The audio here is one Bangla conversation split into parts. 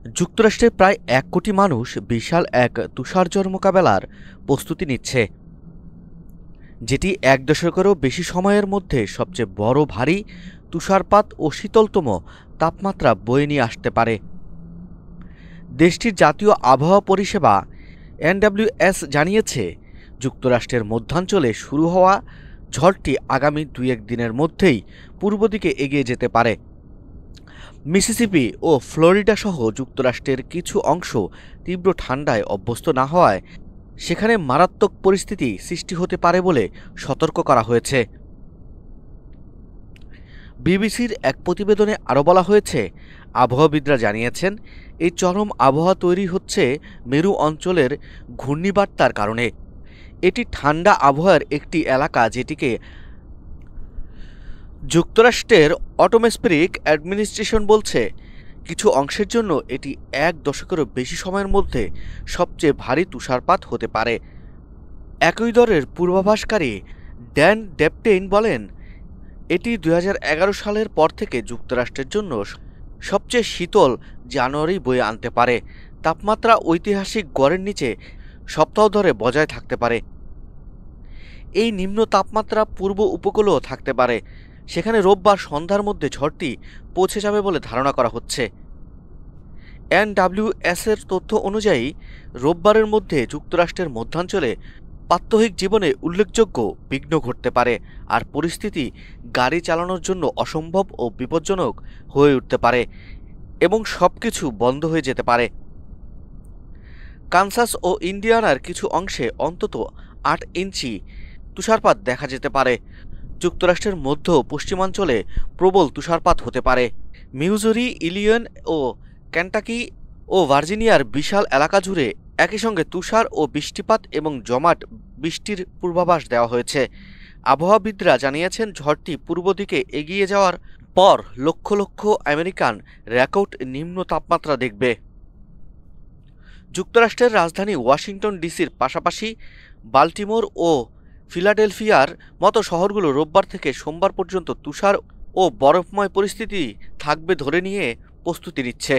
যুক্তরাষ্ট্রের প্রায় ১ কোটি মানুষ বিশাল এক তুষারঝড় মোকাবেলার প্রস্তুতি নিচ্ছে, যেটি এক দশকেরও বেশি সময়ের মধ্যে সবচেয়ে বড় ভারী তুষারপাত ও শীতলতম তাপমাত্রা বয়ে নিয়ে আসতে পারে। দেশটির জাতীয় আবহাওয়া পরিষেবা এনডব্লিউএস জানিয়েছে, যুক্তরাষ্ট্রের মধ্যাঞ্চলে শুরু হওয়া ঝড়টি আগামী ২-১ দিনের মধ্যেই পূর্ব দিকে এগিয়ে যেতে পারে। মিসিসিপি ও ফ্লোরিডা সহ যুক্তরাষ্ট্রের কিছু অংশ তীব্র ঠান্ডায় অভ্যস্ত না হওয়ায় সেখানে মারাত্মক পরিস্থিতি সৃষ্টি হতে পারে বলে সতর্ক করা হয়েছে। বিবিসির এক প্রতিবেদনে আরও বলা হয়েছে, আবহাওয়াবিদরা জানিয়েছেন এই চরম আবহাওয়া তৈরি হচ্ছে মেরু অঞ্চলের ঘূর্ণিবার্তার কারণে। এটি ঠান্ডা আবহাওয়ার একটি এলাকা যেটিকে যুক্তরাষ্ট্রের অটোমসফেরিক অ্যাডমিনিস্ট্রেশন বলছে। কিছু অংশের জন্য এটি ১ দশকেরও বেশি সময়ের মধ্যে সবচেয়ে ভারী তুষারপাত হতে পারে। একই দরের পূর্বাভাসকারী ড্যান ডেপটেইন বলেন, এটি ২০১১ সালের পর থেকে যুক্তরাষ্ট্রের জন্য সবচেয়ে শীতল জানুয়ারি বয়ে আনতে পারে। তাপমাত্রা ঐতিহাসিক গড়ের নিচে সপ্তাহ ধরে বজায় থাকতে পারে। এই নিম্ন তাপমাত্রা পূর্ব উপকূলেও থাকতে পারে, সেখানে রোববার সন্ধ্যার মধ্যে ঝড়টি পৌঁছে যাবে বলে ধারণা করা হচ্ছে। এনডব্লিউএস-এর তথ্য অনুযায়ী রোববারের মধ্যে যুক্তরাষ্ট্রের মধ্যাঞ্চলে প্রাত্যহিক জীবনে উল্লেখযোগ্য বিঘ্ন ঘটতে পারে, আর পরিস্থিতি গাড়ি চালানোর জন্য অসম্ভব ও বিপজ্জনক হয়ে উঠতে পারে এবং সবকিছু বন্ধ হয়ে যেতে পারে। কানসাস ও ইন্ডিয়ানার কিছু অংশে অন্তত ৮ ইঞ্চি তুষারপাত দেখা যেতে পারে। যুক্তরাষ্ট্রের মধ্য পশ্চিমাঞ্চলে প্রবল তুষারপাত হতে পারে। মিউজুরি, ইলিনয় ও কেন্টাকি ও ভার্জিনিয়ার বিশাল এলাকা জুড়ে একই সঙ্গে তুষার ও বৃষ্টিপাত এবং জমাট বৃষ্টির পূর্বাভাস দেওয়া হয়েছে। আবহাওয়াবিদরা জানিয়েছেন, ঝড়টি পূর্ব দিকে এগিয়ে যাওয়ার পর লক্ষ লক্ষ আমেরিকান রেকর্ড নিম্ন তাপমাত্রা দেখবে। যুক্তরাষ্ট্রের রাজধানী ওয়াশিংটন ডিসির পাশাপাশি বাল্টিমোর ও ফিলাডেলফিয়ার মতো শহরগুলো রোববার থেকে সোমবার পর্যন্ত তুষার ও বরফময় পরিস্থিতি থাকবে ধরে নিয়ে প্রস্তুতি নিচ্ছে।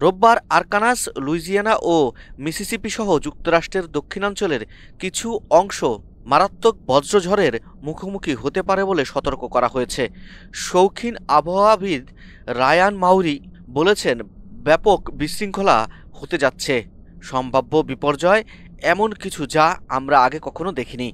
রোববার আরকানসাস, লুইজিয়ানা ও মিসিসিপি সহ যুক্তরাষ্ট্রের দক্ষিণাঞ্চলের কিছু অংশ মারাত্মক বজ্রঝড়ের মুখোমুখি হতে পারে বলে সতর্ক করা হয়েছে। শৌখিন আবহাওয়াবিদ রায়ান মাউরি বলেছেন, ব্যাপক বিশৃঙ্খলা হতে যাচ্ছে, সম্ভাব্য বিপর্যয় এমন কিছু যা আমরা আগে কখনো দেখিনি।